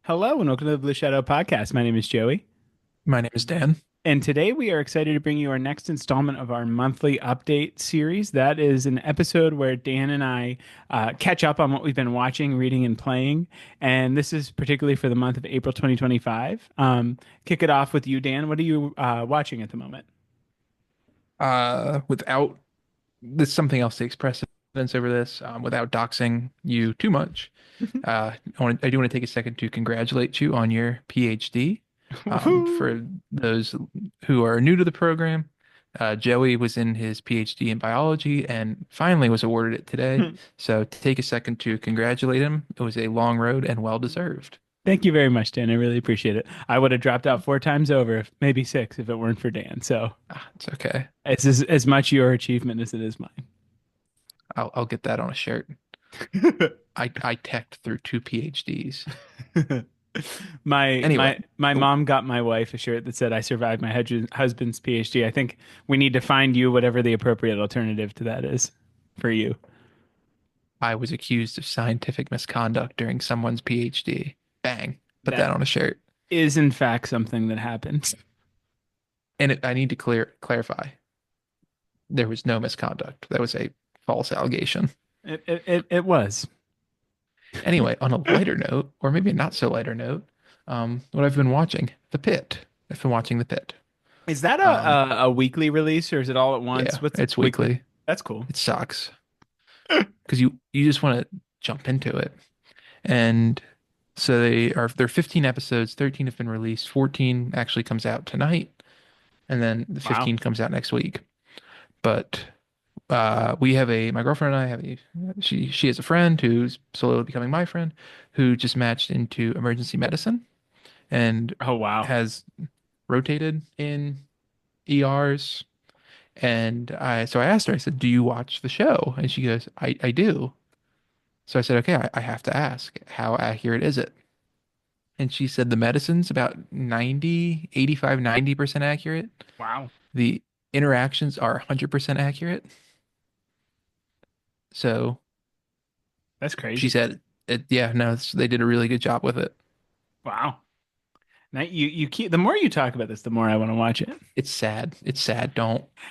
Hello and welcome to the Blue Shadow Podcast. My name is Joey, My name is Dan. and today we are excited to bring you our next installment of our monthly update series. That is an episode where Dan and I catch up on what we've been watching, reading, and playing. And this is particularly for the month of April 2025. Kick it off with you, Dan. What are you watching at the moment? Without There's something else to express precedence over this, without doxing you too much. I do want to take a second to congratulate you on your PhD. Woohoo! For those who are new to the program, Joey was in his PhD in biology and finally was awarded it today. So take a second to congratulate him. It was a long road and well deserved. Thank you very much, Dan. I really appreciate it. I would have dropped out four times over, maybe six, if it weren't for Dan. So It's okay. it's as much your achievement as it is mine. I'll get that on a shirt. I teched through two PhDs. My Anyway, my mom got my wife a shirt that said I survived my husband's PhD. I think we need to find you whatever the appropriate alternative to that is for you. I was accused of scientific misconduct during someone's PhD. Bang. Put That that on a shirt. is in fact something that happens. I need to clarify. There was no misconduct. That was a false allegation. It was. Anyway, on a lighter note, or maybe a not so lighter note, what I've been watching, The Pit. I've been watching The Pit. Is that Um, a weekly release or is it all at once? yeah, What's it's weekly? weekly. That's cool. It sucks because you just want to jump into it. And so they're 15 episodes, 13 have been released, 14 actually comes out tonight, and then the Wow. 15 comes out next week. But my girlfriend and I have she has a friend who's slowly becoming my friend who just matched into emergency medicine and Oh wow. has rotated in ERs. And I asked her, I said, "Do you watch the show?" And she goes, I do. So I said, "Okay, I have to ask, how accurate is it?" And she said the medicine's about 85, 90% accurate. Wow. The interactions are 100% accurate. So That's she crazy. said, yeah, no, they did a really good job with it. Wow. Now you keep the more you talk about this, the more I want to watch it. It's sad. It's sad.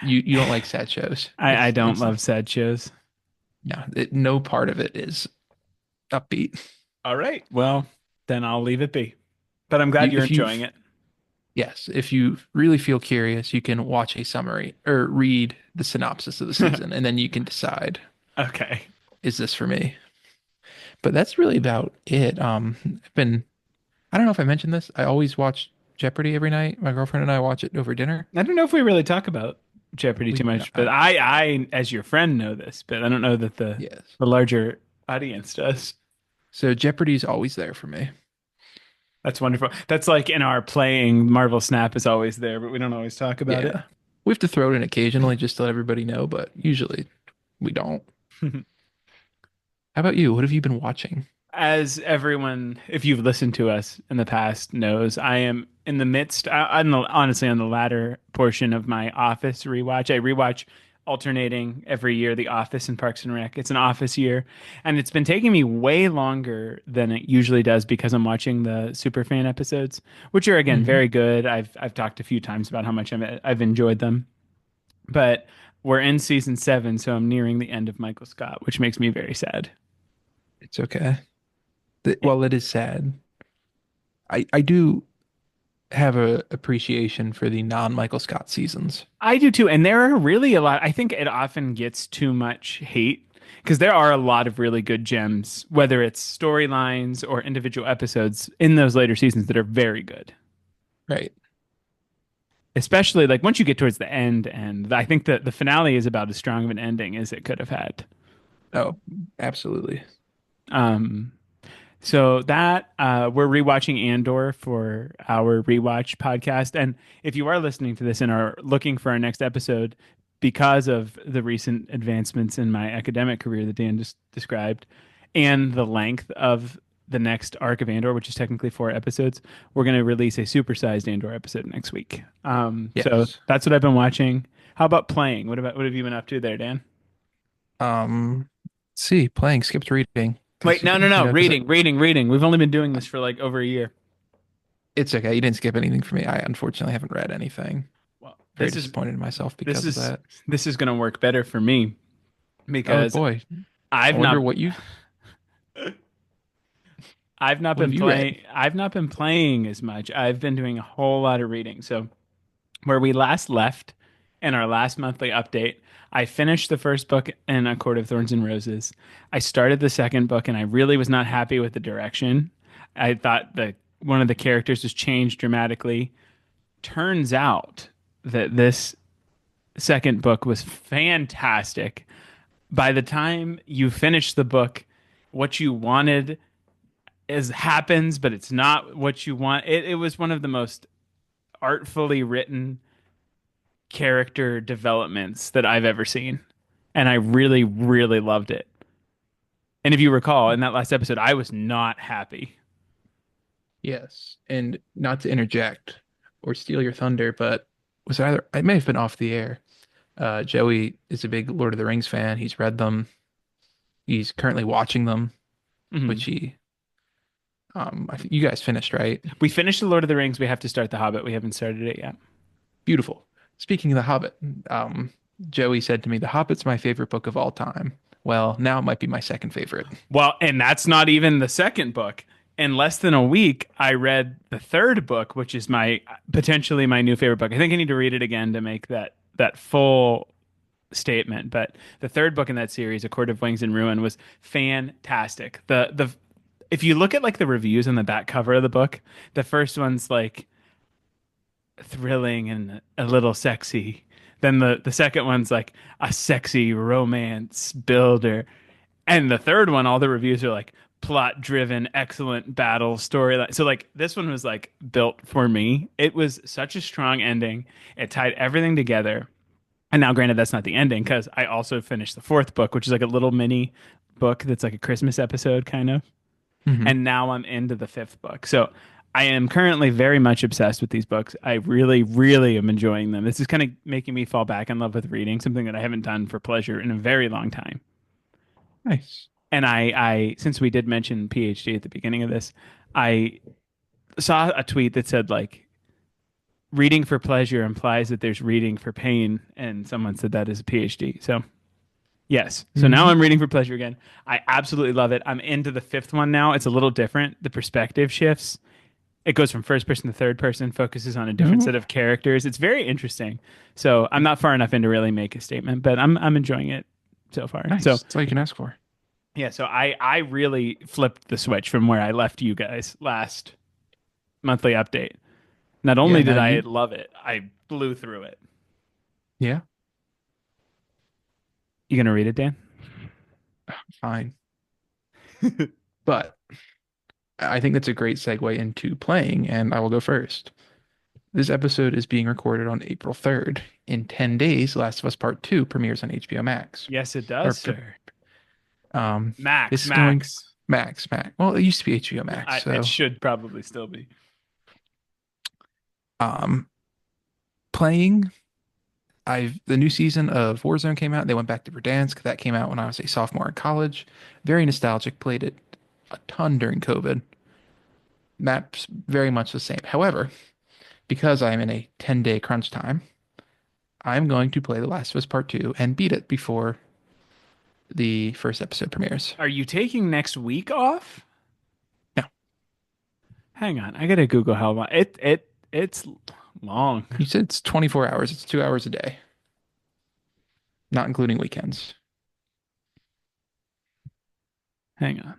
You don't like sad shows. I don't It's love sad shows. no, no part of it is upbeat. All right. Well, then I'll leave it be. But I'm glad You, you're if you, enjoying it. yes, if you really feel curious, you can watch a summary or read the synopsis of the season, and then you can decide, Okay. is this for me? But that's really about it. I don't know if I mentioned this. I always watch Jeopardy every night. My girlfriend and I watch it over dinner. I don't know if we really talk about Jeopardy too We, much, but I, I, as your friend, know this, but I don't know that yes. the larger audience does. So Jeopardy's always there for me. That's wonderful. That's like in our playing, Marvel Snap is always there, but we don't always talk about it. Yeah. We have to throw it in occasionally just to let everybody know, but usually we don't. How about you? What have you been watching? As everyone, if you've listened to us in the past, knows, I am in the midst, honestly, on the latter portion of my Office rewatch. I rewatch alternating every year The Office and Parks and Rec. It's an Office year, and it's been taking me way longer than it usually does because I'm watching the Superfan episodes, which are again Hmm. very good. I've talked a few times about how much I've enjoyed them, but we're in season 7, so I'm nearing the end of Michael Scott, which makes me very sad. It's okay. Well, it is sad. I do have a appreciation for the non-Michael Scott seasons. I do too. And there are really a lot. I think it often gets too much hate because there are a lot of really good gems, whether it's storylines or individual episodes in those later seasons that are very good. Right. Especially like once you get towards the end, and I think that the finale is about as strong of an ending as it could have had. Oh, absolutely. Um, So that we're rewatching Andor for our rewatch podcast. And if you are listening to this and are looking for our next episode, because of the recent advancements in my academic career that Dan just described, and the length of the next arc of Andor, which is technically 4 episodes, we're going to release a supersized Andor episode next week. So Yes. that's what I've been watching. How about playing? What have you been up to there, Dan? Let's see, playing skipped reading. Wait, no, no, You no. know, because Reading, reading, reading. We've only been doing this for like over a year. it's okay. You didn't skip anything for me. I unfortunately haven't read anything. Well, Very disappointed in myself this because of is that. this is going to work better for me Oh because boy, I I've wonder not what you what have you read? I've not been playing as much. I've been doing a whole lot of reading. So where we last left in our last monthly update, I finished the first book in A Court of Thorns and Roses. I started the second book and I really was not happy with the direction. I thought that one of the characters was changed dramatically. Turns out that this second book was fantastic. By the time you finish the book, what you wanted is happens, but it's not what you want. It was one of the most artfully written character developments that I've ever seen. And I really, really loved it. And if you recall, in that last episode, I was not happy. Yes, and not to interject or steal your thunder, but was either I may have been off the air. Joey is a big Lord of the Rings fan. He's read them. He's currently watching them, which Mhm. he I think you guys finished, right? We finished The Lord of the Rings. We have to start The Hobbit. We haven't started it yet. Beautiful. Speaking of The Hobbit, um, Joey said to me, The Hobbit's my favorite book of all time. Well, now it might be my second favorite. Well, and that's not even the second book. In less than a week, I read the third book, which is my potentially my new favorite book. I think I need to read it again to make that full statement. But the third book in that series, A Court of Wings and Ruin, was fantastic. The if you look at like the reviews on the back cover of the book, the first one's like thrilling and a little sexy. Then the second one's like a sexy romance builder. And the third one, all the reviews are like plot driven, excellent battle storyline. So like this one was like built for me. It was such a strong ending. It tied everything together. And now, granted, that's not the ending because I also finished the fourth book, which is like a little mini book that's like a Christmas episode kind of. Hmm. And now I'm into the fifth book. So I am currently very much obsessed with these books. I really, really am enjoying them. This is kind of making me fall back in love with reading, something that I haven't done for pleasure in a very long time. Nice. And since we did mention PhD at the beginning of this, I saw a tweet that said like reading for pleasure implies that there's reading for pain, and someone said that is a PhD. So yes. So now Hmm. I'm reading for pleasure again. I absolutely love it. I'm into the fifth one now. It's a little different. The perspective shifts. It goes from first person to third person, focuses on a different Oh, set of characters. It's very interesting. So I'm not far enough in to really make a statement, but I'm enjoying it so far. So nice. That's all you can ask for. yeah, so I really flipped the switch from where I left you guys last monthly update. Not Yeah, only now did I you, love it, I blew through it. yeah, You gonna read it, Dan? fine. But I think that's a great segue into playing, and I will go first. This episode is being recorded on April 3rd. In 10 days, Last of Us Part 2 premieres on HBO Max. Yes, it does, Or, sir. um, this Max, is going Max. Max. Well, it used to be HBO Max, It so should probably still be. um, playing. The new season of Warzone came out. They went back to Verdansk. That came out when I was a sophomore in college. Very nostalgic. Played it a ton during COVID. Maps very much the same. However, because I'm in a 10-day crunch time, I'm going to play The Last of Us Part 2 and beat it before the first episode premieres. Are you taking next week off? No, Hang on, I gotta Google how long. It's long. you said it's 24 hours. It's 2 hours a day, not including weekends. Hang on.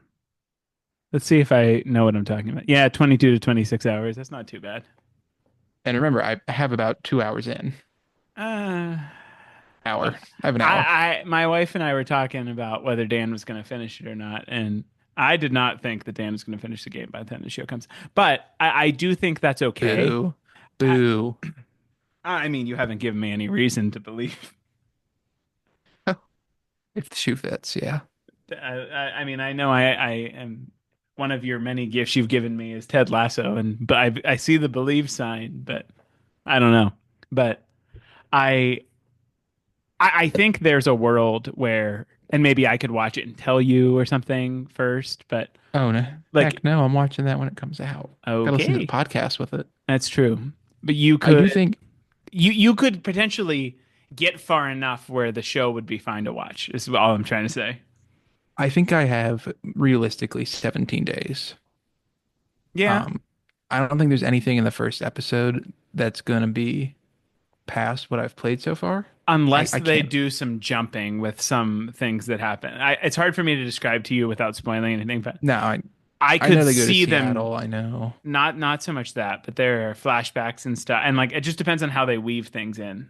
Let's see if I know what I'm talking about. Yeah, 22 to 26 hours. That's not too bad. And remember, I have about 2 hours in. Uh, Hour. what I have an hour. my wife and I were talking about whether Dan was going to finish it or not, and I did not think that Dan was going to finish the game by the time the show comes. But I do think that's okay. Boo. I, Boo. I mean, you haven't given me any reason to believe. If the shoe fits, yeah. I mean, I know I am one of your many gifts you've given me is Ted Lasso, and but I see the believe sign, but I don't know. But I I think there's a world where and maybe I could watch it and tell you or something first. But Oh no, like, heck no! I'm watching that when it comes out. Gotta listen to the okay, podcast with it. that's true. But you I could do think you could potentially get far enough where the show would be fine to watch. Is all I'm trying to say. I think I have realistically 17 days. Yeah, Um, I don't think there's anything in the first episode that's gonna be past what I've played so far. unless I they can't. do some jumping with some things that happen. It's hard for me to describe to you without spoiling anything, but No, I I could know they go to see them Seattle. I know. not so much that, but there are flashbacks and stuff, and like it just depends on how they weave things in.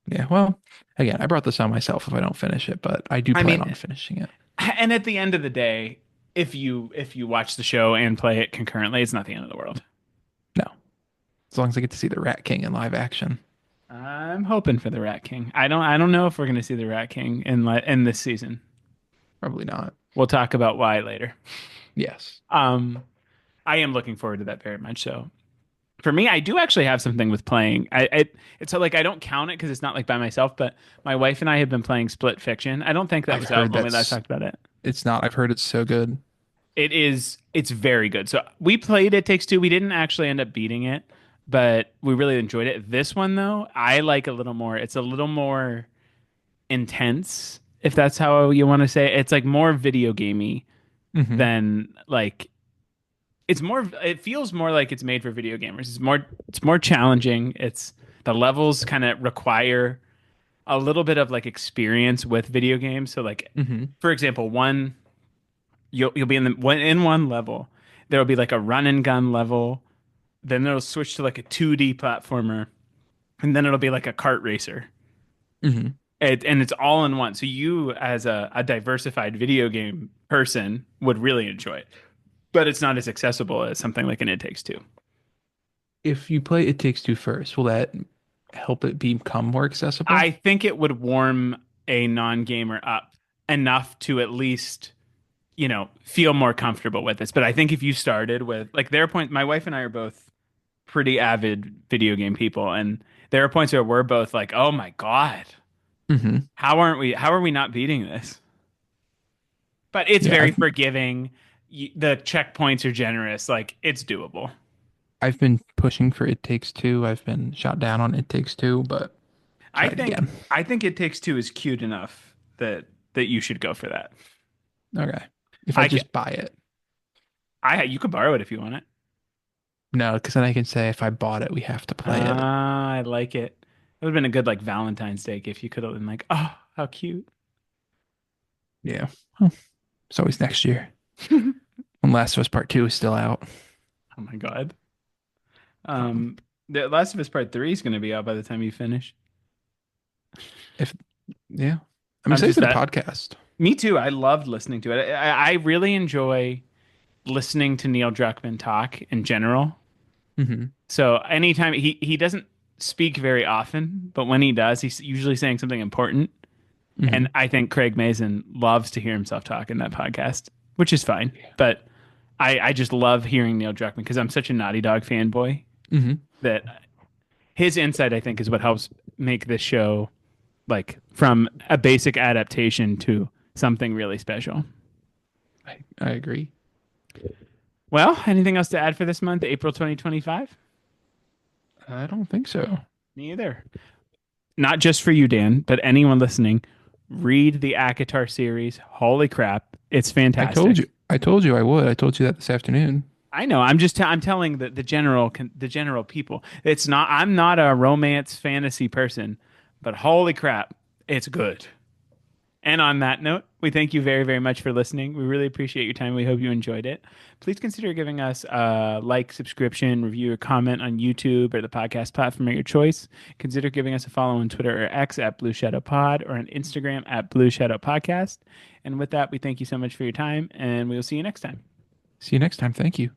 Yeah. Well, again, I brought this on myself if I don't finish it, but I do I plan mean, on finishing it. and at the end of the day, if you watch the show and play it concurrently, it's not the end of the world. No, as long as I get to see the Rat King in live action. I'm hoping for the Rat King. I don't know if we're going to see the Rat King in this season. Probably not. We'll talk about why later. Yes. Um, I am looking forward to that very much. So for me, I do actually have something with playing. It's like I don't count it because it's not like by myself, but my wife and I have been playing Split Fiction. I don't think that I've was out heard when we last that's talked about it. it's not. I've heard it's so good. It's very good. So we played It Takes Two. We didn't actually end up beating it, but we really enjoyed it. This one though, I like a little more. It's a little more intense, if that's how you want to say it. It's like more video gamey Hmm. than like it feels more like it's made for video gamers. It's more challenging. It's the levels kind of require a little bit of like experience with video games. So like Hmm. for example, you'll be in one level. There'll be like a run and gun level, then it'll switch to like a 2D platformer, and then it'll be like a kart racer. Hmm. And it's all in one. So you, as a diversified video game person, would really enjoy it. But it's not as accessible as something like an It Takes Two. If you play It Takes Two first, will that help it become more accessible? I think it would warm a non-gamer up enough to at least, feel more comfortable with this. But I think if you started with like there are points, my wife and I are both pretty avid video game people, and there are points where we're both like, "Oh my God, Hmm. how are we not beating this?" But it's Yeah, very I've forgiving. The checkpoints are generous. Like it's doable. I've been pushing for It Takes Two. I've been shot down on It Takes Two, but I try it think again. I think It Takes Two is cute enough that you should go for that. Okay. If I I ca- just buy it. you could borrow it if you want it. No, because then I can say if I bought it, we have to play it. I like it. It would have been a good like Valentine's Day if you could have been like, oh, how cute. Yeah. Well, it's always next year. Oh When Last of Us Part Two is still out. my God. Um, The Last of Us Part 3 is going to be out by the time you finish. if yeah, I'm I'm excited just for the that. podcast. Me too. I loved listening to it. I really enjoy listening to Neil Druckmann talk in general. Hmm. So anytime he doesn't speak very often, but when he does, he's usually saying something important. And Hmm. I think Craig Mazin loves to hear himself talk in that podcast, which is fine. But I just love hearing Neil Druckmann because I'm such a Naughty Dog fanboy Hmm. that his insight, I think, is what helps make this show like from a basic adaptation to something really special. I agree. Well, anything else to add for this month, April 2025? I don't think so. Me either. Not just for you, Dan, but anyone listening, read the ACOTAR series. Holy crap, it's I told you. fantastic. I told you I would. I told you that this afternoon. I know. I'm telling the general people. It's not. I'm not a romance fantasy person, but holy crap, it's good. And on that note, we thank you very, very much for listening. We really appreciate your time. We hope you enjoyed it. Please consider giving us a like, subscription, review, or comment on YouTube or the podcast platform of your choice. Consider giving us a follow on Twitter or X at Blue Shadow Pod or on Instagram at Blue Shadow Podcast. And with that, we thank you so much for your time, and we will see you next time. See you next time. Thank you.